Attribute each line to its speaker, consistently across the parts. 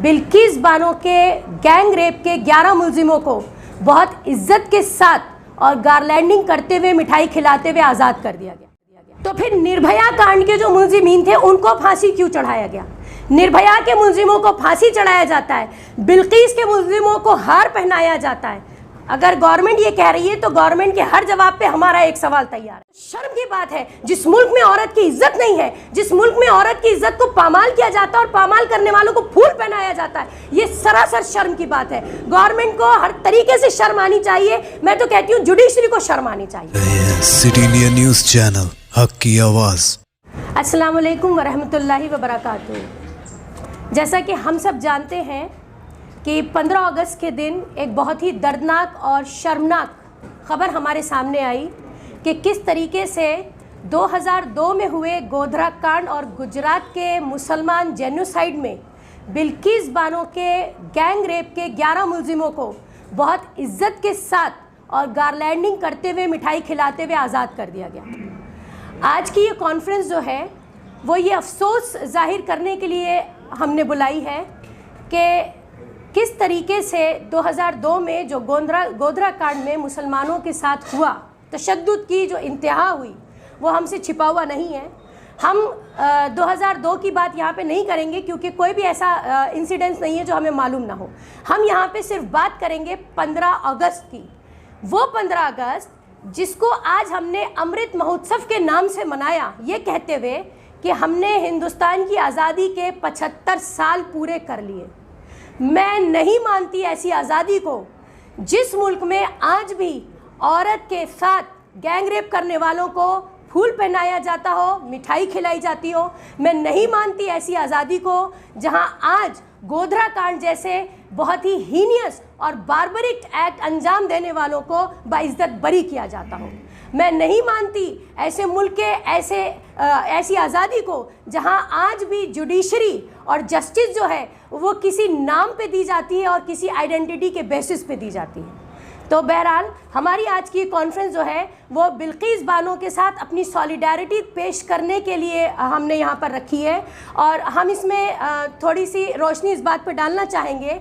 Speaker 1: बिल्किस बानो के gang rape के 11 मुलजिमों को बहुत इज्जत के साथ और गारलैंडिंग करते हुए, मिठाई खिलाते हुए आज़ाद कर दिया गया। तो फिर निर्भया कांड के जो मुलजिमीन थे उनको फांसी क्यों चढ़ाया गया? निर्भया के मुलजिमों को फांसी चढ़ाया जाता है, बिल्किस के मुलजिमों को हार पहनाया जाता है। अगर गवर्नमेंट ये कह रही है तो गवर्नमेंट के हर जवाब पे हमारा एक सवाल तैयार है। शर्म की बात है, जिस मुल्क में औरत की इज्जत नहीं है, जिस मुल्क में औरत की इज्जत को पामाल किया जाता है और पामाल करने वालों को फूल पहनाया जाता है, ये सरासर शर्म की बात है। गवर्नमेंट को हर तरीके से शर्म आनी चाहिए। मैं तो कहती हूँ जुडिशरी को शर्म आनी चाहिए।
Speaker 2: सिटी इंडिया न्यूज़ चैनल, हक की आवाज़।
Speaker 1: अस्सलाम वालेकुम वरहमतुल्लाहि वबरकातुहू। जैसा कि हम सब जानते हैं कि 15 अगस्त के दिन एक बहुत ही दर्दनाक और शर्मनाक खबर हमारे सामने आई कि किस तरीके से 2002 में हुए गोधरा कांड और गुजरात के मुसलमान जेनोसाइड में बिल्किस बानो के गैंग रेप के 11 मुलजिमों को बहुत इज्जत के साथ और गारलैंडिंग करते हुए, मिठाई खिलाते हुए आज़ाद कर दिया गया। आज की ये कॉन्फ्रेंस जो है वो ये अफसोस जाहिर करने के लिए हमने बुलाई है कि किस तरीके से 2002 में जो गोधरा कांड में मुसलमानों के साथ हुआ, तशद्दुद की जो इंतहा हुई, वो हमसे छिपा हुआ नहीं है। हम 2002 की बात यहाँ पे नहीं करेंगे क्योंकि कोई भी ऐसा इंसिडेंस नहीं है जो हमें मालूम ना हो। हम यहाँ पे सिर्फ बात करेंगे 15 अगस्त की। वो 15 अगस्त जिसको आज हमने अमृत महोत्सव के नाम से मनाया, ये कहते हुए कि हमने हिंदुस्तान की आज़ादी के 75 साल पूरे कर लिए। मैं नहीं मानती ऐसी आज़ादी को जिस मुल्क में आज भी औरत के साथ गैंग रेप करने वालों को फूल पहनाया जाता हो, मिठाई खिलाई जाती हो। मैं नहीं मानती ऐसी आज़ादी को जहां आज गोधरा कांड जैसे बहुत ही हीनियस और बार्बरिक एक्ट अंजाम देने वालों को बाइज्जत बरी किया जाता हो। मैं नहीं मानती ऐसे मुल्क के ऐसी आज़ादी को जहां आज भी जुडिशरी और जस्टिस जो है वो किसी नाम पे दी जाती है और किसी आइडेंटिटी के बेसिस पे दी जाती है। तो बहरहाल हमारी आज की कॉन्फ्रेंस जो है वो बिल्किस बानो के साथ अपनी सॉलिडारिटी पेश करने के लिए हमने यहाँ पर रखी है। और हम इसमें थोड़ी सी रोशनी इस बात पर डालना चाहेंगे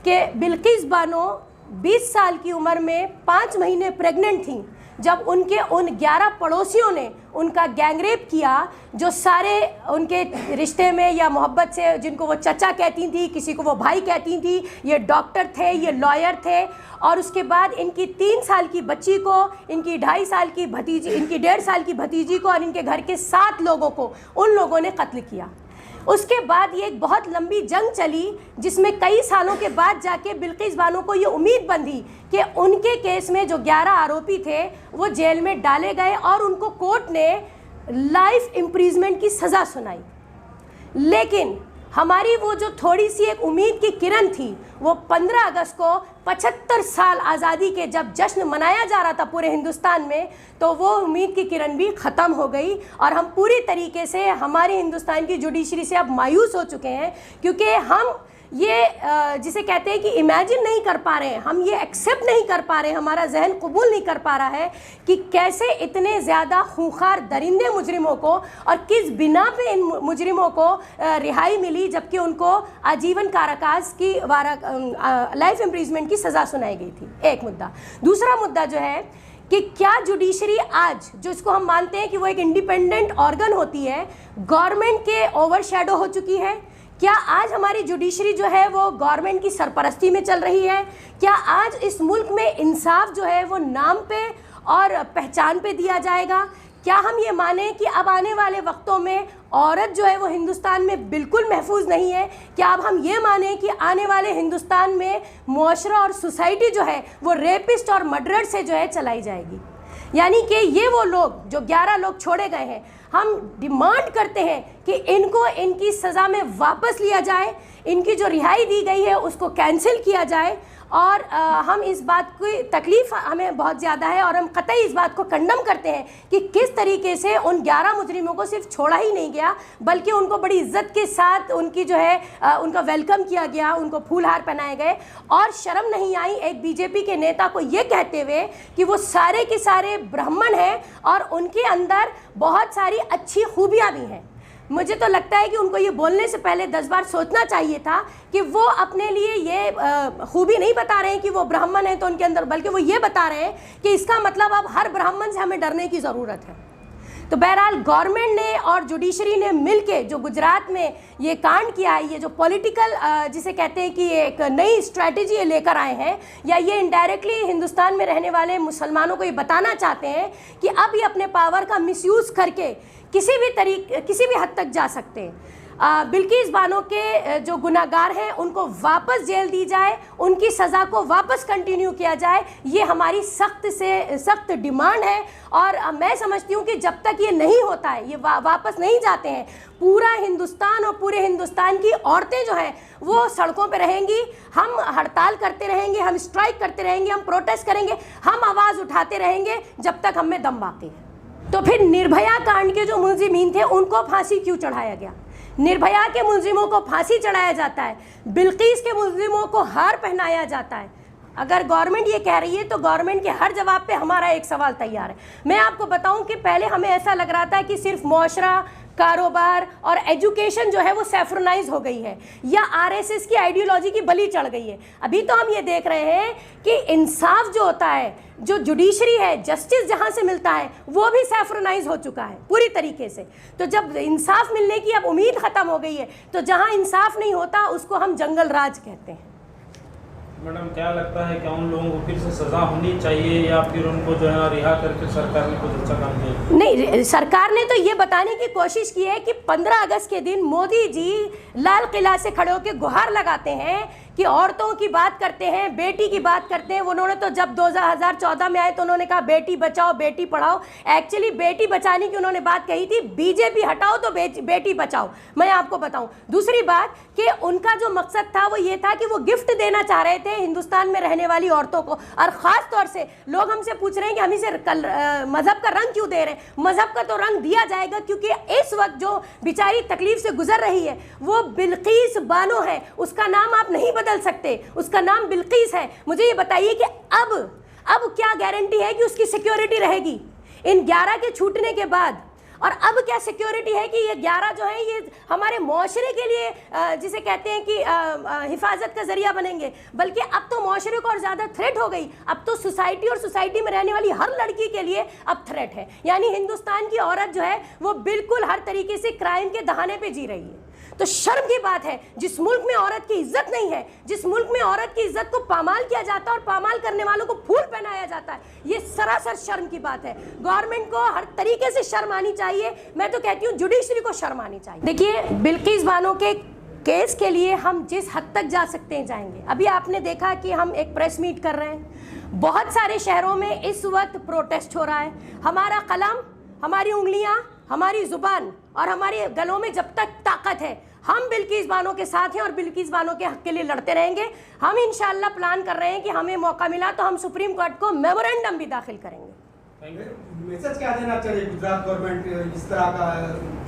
Speaker 1: कि बिल्किस बानो 20 साल की उम्र में 5 महीने प्रेग्नेंट थी जब उनके उन 11 पड़ोसियों ने उनका गैंग रेप किया, जो सारे उनके रिश्ते में या मोहब्बत से, जिनको वो चचा कहती थी, किसी को वो भाई कहती थी, ये डॉक्टर थे, ये लॉयर थे। और उसके बाद इनकी 3 साल की बच्ची को, इनकी 2.5 साल की भतीजी, इनकी 1.5 साल की भतीजी को और इनके घर के 7 लोगों को उन लोगों ने कत्ल किया। उसके बाद ये एक बहुत लंबी जंग चली जिसमें कई सालों के बाद जाके बिल्किस बानो को ये उम्मीद बंधी कि उनके केस में जो 11 आरोपी थे वो जेल में डाले गए और उनको कोर्ट ने लाइफ इम्प्रिजमेंट की सज़ा सुनाई। लेकिन हमारी वो जो थोड़ी सी एक उम्मीद की किरण थी, वो 15 अगस्त को 75 साल आज़ादी के जब जश्न मनाया जा रहा था पूरे हिंदुस्तान में, तो वो उम्मीद की किरण भी ख़त्म हो गई और हम पूरी तरीके से हमारे हिंदुस्तान की जुडिशरी से अब मायूस हो चुके हैं। क्योंकि हम ये जिसे कहते हैं कि इमेजिन नहीं कर पा रहे हैं, हम ये एक्सेप्ट नहीं कर पा रहे हैं, हमारा जहन कबूल नहीं कर पा रहा है कि कैसे इतने ज़्यादा खूंखार दरिंदे मुजरिमों को और किस बिना पे इन मुजरिमों को रिहाई मिली, जबकि उनको आजीवन काराकास की लाइफ इम्प्रिजमेंट की सज़ा सुनाई गई थी। एक मुद्दा। दूसरा मुद्दा जो है कि क्या जुडिशरी आज, जो इसको हम मानते हैं कि वो एक इंडिपेंडेंट ऑर्गन होती है, गवर्नमेंट के ओवरशैडो हो चुकी है? क्या आज हमारी जुडिशरी जो है वो गवर्नमेंट की सरपरस्ती में चल रही है? क्या आज इस मुल्क में इंसाफ जो है वो नाम पे और पहचान पे दिया जाएगा? क्या हम ये माने कि अब आने वाले वक्तों में औरत जो है वो हिंदुस्तान में बिल्कुल महफूज नहीं है? क्या अब हम ये माने कि आने वाले हिंदुस्तान में मुआशरा और सोसाइटी जो है वो रेपिस्ट और मर्डरर से जो है चलाई जाएगी? यानी कि ये वो लोग जो 11 लोग छोड़े गए हैं, हम डिमांड करते हैं कि इनको इनकी सज़ा में वापस लिया जाए, इनकी जो रिहाई दी गई है उसको कैंसिल किया जाए। और हम इस बात की तकलीफ़ हमें बहुत ज़्यादा है और हम कतई इस बात को कंडम करते हैं कि किस तरीके से उन 11 मुजरिमों को सिर्फ छोड़ा ही नहीं गया बल्कि उनको बड़ी इज्जत के साथ उनकी जो है उनका वेलकम किया गया, उनको फूल हार पहनाए गए। और शर्म नहीं आई एक बीजेपी के नेता को ये कहते हुए कि वो सारे के सारे ब्राह्मण हैं और उनके अंदर बहुत सारी अच्छी खूबियाँ भी हैं। मुझे तो लगता है कि उनको ये बोलने से पहले 10 बार सोचना चाहिए था कि वो अपने लिए ये खूबी नहीं बता रहे हैं कि वो ब्राह्मण हैं तो उनके अंदर, बल्कि वो ये बता रहे हैं कि इसका मतलब अब हर ब्राह्मण से हमें डरने की ज़रूरत है। तो बहरहाल गवर्नमेंट ने और जुडिशरी ने मिलके जो गुजरात में ये कांड किया है, ये जो पॉलिटिकल जिसे कहते हैं कि एक नई स्ट्रैटेजी ये लेकर आए हैं, या ये इनडायरेक्टली हिंदुस्तान में रहने वाले मुसलमानों को ये बताना चाहते हैं कि अब ये अपने पावर का मिसयूज़ करके किसी भी हद तक जा सकते हैं। बिल्किस बानो के जो गुनाहगार हैं उनको वापस जेल दी जाए, उनकी सज़ा को वापस कंटिन्यू किया जाए, ये हमारी सख्त से सख्त डिमांड है। और मैं समझती हूँ कि जब तक ये नहीं होता है, ये वापस नहीं जाते हैं, पूरा हिंदुस्तान और पूरे हिंदुस्तान की औरतें जो हैं वो सड़कों पे रहेंगी। हम हड़ताल करते रहेंगे, हम स्ट्राइक करते रहेंगे, हम प्रोटेस्ट करेंगे, हम आवाज़ उठाते रहेंगे जब तक हम में दम बाकी है। तो फिर निर्भया कांड के जो मुलजिमीन थे उनको फांसी क्यों चढ़ाया गया? निर्भया के मुलजिमों को फांसी चढ़ाया जाता है, बिल्किस के मुलजिमों को हार पहनाया जाता है। अगर गवर्नमेंट ये कह रही है तो गवर्नमेंट के हर जवाब पे हमारा एक सवाल तैयार है। मैं आपको बताऊं कि पहले हमें ऐसा लग रहा था कि सिर्फ मुआशरा, कारोबार और एजुकेशन जो है वो सैफ्रोनाइज हो गई है या आरएसएस की आइडियोलॉजी की बलि चढ़ गई है। अभी तो हम ये देख रहे हैं कि इंसाफ जो होता है, जो जुडिशरी है, जस्टिस जहाँ से मिलता है, वो भी सैफ्रोनाइज हो चुका है पूरी तरीके से। तो जब इंसाफ मिलने की अब उम्मीद ख़त्म हो गई है, तो जहाँ इंसाफ नहीं होता उसको हम जंगल राज कहते हैं।
Speaker 3: मैडम क्या लगता है कि उन लोगों को फिर से सज़ा होनी चाहिए या फिर उनको जो है रिहा करके सरकार ने कुछ अच्छा काम किया?
Speaker 1: नहीं, सरकार ने तो ये बताने की कोशिश की है कि 15 अगस्त के दिन मोदी जी लाल किला से खड़े होकर गुहार लगाते हैं कि औरतों की बात करते हैं, बेटी की बात करते हैं। उन्होंने तो जब 2014 में आए तो उन्होंने कहा बेटी बचाओ बेटी पढ़ाओ। एक्चुअली बेटी बचाने की उन्होंने बात कही थी, बीजेपी हटाओ तो बेटी बचाओ। मैं आपको बताऊं दूसरी बात कि उनका जो मकसद था वो ये था कि वो गिफ्ट देना चाह रहे थे हिंदुस्तान में रहने वाली औरतों को। और ख़ास तौर से लोग हमसे पूछ रहे हैं कि हम इसे मज़हब का रंग क्यों दे रहे हैं। मज़हब का तो रंग दिया जाएगा क्योंकि इस वक्त जो बेचारी तकलीफ से गुजर रही है वो बिल्किस बानो है। उसका नाम आप नहीं बदल सकते, उसका नाम बिल्किस है। मुझे ये बताइए कि अब क्या गारंटी है कि उसकी सिक्योरिटी रहेगी इन 11 के छूटने के बाद? और अब क्या सिक्योरिटी है कि ये 11 जो है ये हमारे मुआशरे के लिए जिसे कहते हैं कि हिफाजत का जरिया बनेंगे? बल्कि अब तो मुआशरे को और ज़्यादा थ्रेट हो गई। अब तो सोसाइटी और सोसाइटी में रहने वाली हर लड़की के लिए अब थ्रेट है। यानी हिंदुस्तान की औरत जो है वो बिल्कुल हर तरीके से क्राइम के दहाने पे जी रही है। तो शर्म की बात है, जिस मुल्क में औरत की इज्जत नहीं है, जिस मुल्क में औरत की इज्जत को पामाल किया जाता है और पामाल करने वालों को फूल पहनाया जाता है, ये सरासर शर्म की बात है। गवर्नमेंट को हर तरीके से शर्म आनी चाहिए। मैं तो कहती हूँ जुडिशरी को शर्म आनी चाहिए। देखिए, बिल्किस बानो के केस के लिए हम जिस हद तक जा सकते हैं जाएंगे। अभी आपने देखा कि हम एक प्रेस मीट कर रहे हैं, बहुत सारे शहरों में इस वक्त प्रोटेस्ट हो रहा है। हमारा कलम, हमारी उंगलियां, हमारी जुबान और हमारे गलों में जब तक ताकत है हम बिल्किस बानो के साथ हैं और बिल्किस बानो के हक के लिए लड़ते रहेंगे। हम इंशाल्लाह प्लान कर रहे हैं कि हमें मौका मिला तो हम सुप्रीम कोर्ट को मेमोरेंडम भी दाखिल करेंगे।
Speaker 4: मैसेज क्या देना चाहिए गुजरात गवर्नमेंट इस तरह का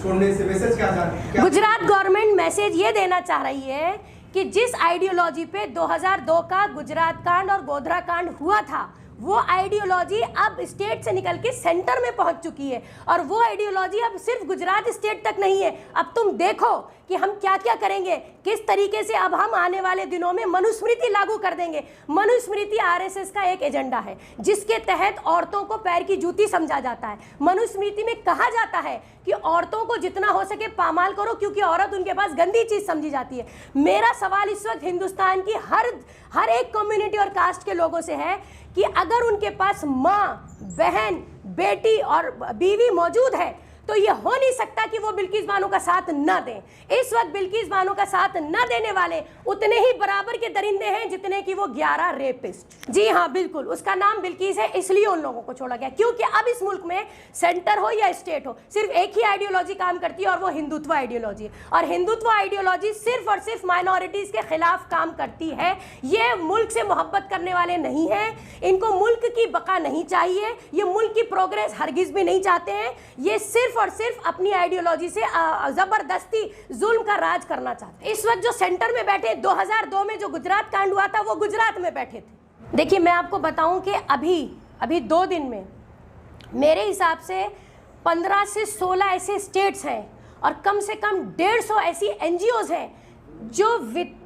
Speaker 4: छोड़ने से? मैसेज क्या
Speaker 1: गुजरात गवर्नमेंट मैसेज ये देना चाह रही है कि जिस आइडियोलॉजी पे 2002 का गुजरात कांड और गोधरा कांड हुआ था, वो आइडियोलॉजी अब स्टेट से निकल के सेंटर में पहुंच चुकी है। और वो आइडियोलॉजी अब सिर्फ गुजरात स्टेट तक नहीं है। अब तुम देखो कि हम क्या क्या करेंगे, किस तरीके से अब हम आने वाले दिनों में मनुस्मृति लागू कर देंगे। मनुस्मृति आरएसएस का एक एजेंडा है जिसके तहत औरतों को पैर की जूती समझा जाता है। मनुस्मृति में कहा जाता है कि औरतों को जितना हो सके पामाल करो क्योंकि औरत उनके पास गंदी चीज़ समझी जाती है। मेरा सवाल इस वक्त हिंदुस्तान की हर एक कम्युनिटी और कास्ट के लोगों से है कि अगर उनके पास माँ, बहन, बेटी और बीवी मौजूद है तो ये हो नहीं सकता कि वो बिल्किस बानो का साथ न दें। इस वक्त बिल्किस बानो का साथ न देने वाले उतने ही बराबर के दरिंदे हैं जितने कि वो 11 रेपिस्ट। जी हाँ, बिल्कुल, उसका नाम बिल्किस है, इसलिए उन लोगों को छोड़ा गया क्योंकि अब इस मुल्क में सेंटर हो या स्टेट हो, सिर्फ एक ही आइडियोलॉजी काम करती है और वो हिंदुत्व आइडियोलॉजी है। और हिंदुत्व आइडियोलॉजी सिर्फ और सिर्फ माइनॉरिटीज़ के खिलाफ काम करती है। ये मुल्क से मोहब्बत करने वाले नहीं हैं, इनको मुल्क की बका नहीं चाहिए, ये मुल्क की प्रोग्रेस हरगिज़ भी नहीं चाहते हैं। ये सिर्फ और सिर्फ अपनी आइडियोलॉजी से जबरदस्ती जुल्म का राज करना चाहते हैं। इस वक्त जो सेंटर में बैठे, 2002 में जो गुजरात कांड हुआ था वो गुजरात में बैठे थे। देखिए, मैं आपको बताऊं कि अभी 2 दिन में मेरे हिसाब से 15 से 16 ऐसे स्टेट्स हैं और कम से कम 150 ऐसी एनजीओज हैं जो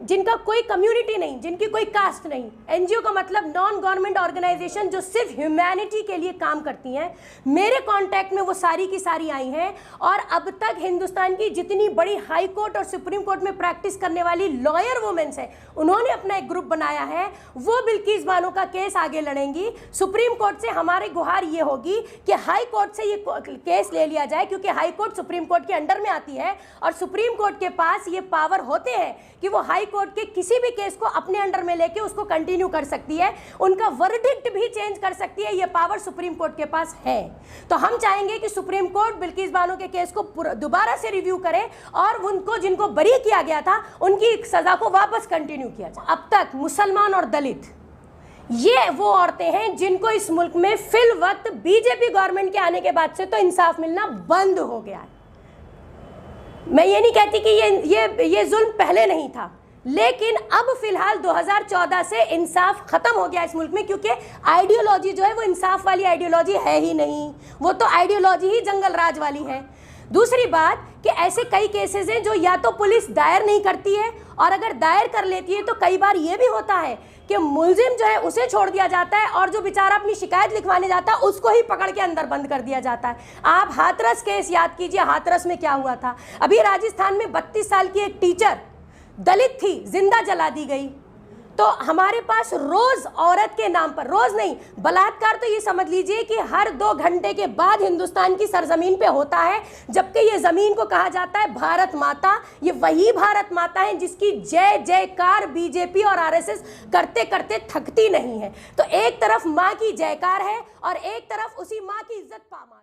Speaker 1: जिनका कोई कम्युनिटी नहीं, जिनकी कोई कास्ट नहीं। एनजीओ का मतलब नॉन गवर्नमेंट ऑर्गेनाइजेशन जो सिर्फ ह्यूमैनिटी के लिए काम करती हैं। मेरे कांटेक्ट में वो सारी की सारी आई हैं और अब तक हिंदुस्तान की जितनी बड़ी हाई कोर्ट और सुप्रीम कोर्ट में प्रैक्टिस करने वाली लॉयर वुमेन्स हैं, उन्होंने अपना एक ग्रुप बनाया है। वो बिल्किस बानो का केस आगे लड़ेंगी। सुप्रीम कोर्ट से हमारी गुहार ये होगी कि हाई कोर्ट से ये केस ले लिया जाए, क्योंकि हाई कोर्ट सुप्रीम कोर्ट के अंडर में आती है और सुप्रीम कोर्ट के पास ये पावर होते हैं कि वो हाई कोर्ट के किसी भी केस को अपने अंडर में लेके उसको कंटिन्यू कर सकती है, उनका वर्डिक्ट भी चेंज कर सकती है। ये पावर सुप्रीम कोर्ट के पास है। तो हम चाहेंगे कि सुप्रीम कोर्ट बिल्किस बानो के केस को दोबारा से रिव्यू करे और उनको जिनको बरी किया गया था उनकी सजा को वापस कंटिन्यू किया जाए। अब तक मुसलमान और दलित ये वो औरतें हैं जिनको इस मुल्क में फिल वक्त बीजेपी गवर्नमेंट के आने के बाद से तो इंसाफ मिलना बंद हो गया है। मैं ये नहीं कहती कि ये जुल्म पहले नहीं था, लेकिन अब फिलहाल 2014 से इंसाफ खत्म हो गया इस मुल्क में, क्योंकि आइडियोलॉजी जो है वो इंसाफ वाली आइडियोलॉजी है ही नहीं, वो तो आइडियोलॉजी ही जंगल राज वाली है। दूसरी बात कि ऐसे कई केसेस हैं जो या तो पुलिस दायर नहीं करती है, और अगर दायर कर लेती है तो कई बार ये भी होता है कि मुलजिम जो है उसे छोड़ दिया जाता है और जो बेचारा अपनी शिकायत लिखवाने जाता है उसको ही पकड़ के अंदर बंद कर दिया जाता है। आप हाथरस केस याद कीजिए, हाथरस में क्या हुआ था। अभी राजस्थान में 32 साल की एक टीचर दलित थी, जिंदा जला दी गई। तो हमारे पास रोज औरत के नाम पर, रोज नहीं, बलात्कार तो ये समझ लीजिए कि हर 2 घंटे के बाद हिंदुस्तान की सरजमीन पे होता है, जबकि ये जमीन को कहा जाता है भारत माता। ये वही भारत माता है जिसकी जय जयकार बीजेपी और आरएसएस करते करते थकती नहीं है। तो एक तरफ माँ की जयकार है और एक तरफ उसी माँ की इज्जत पामाल।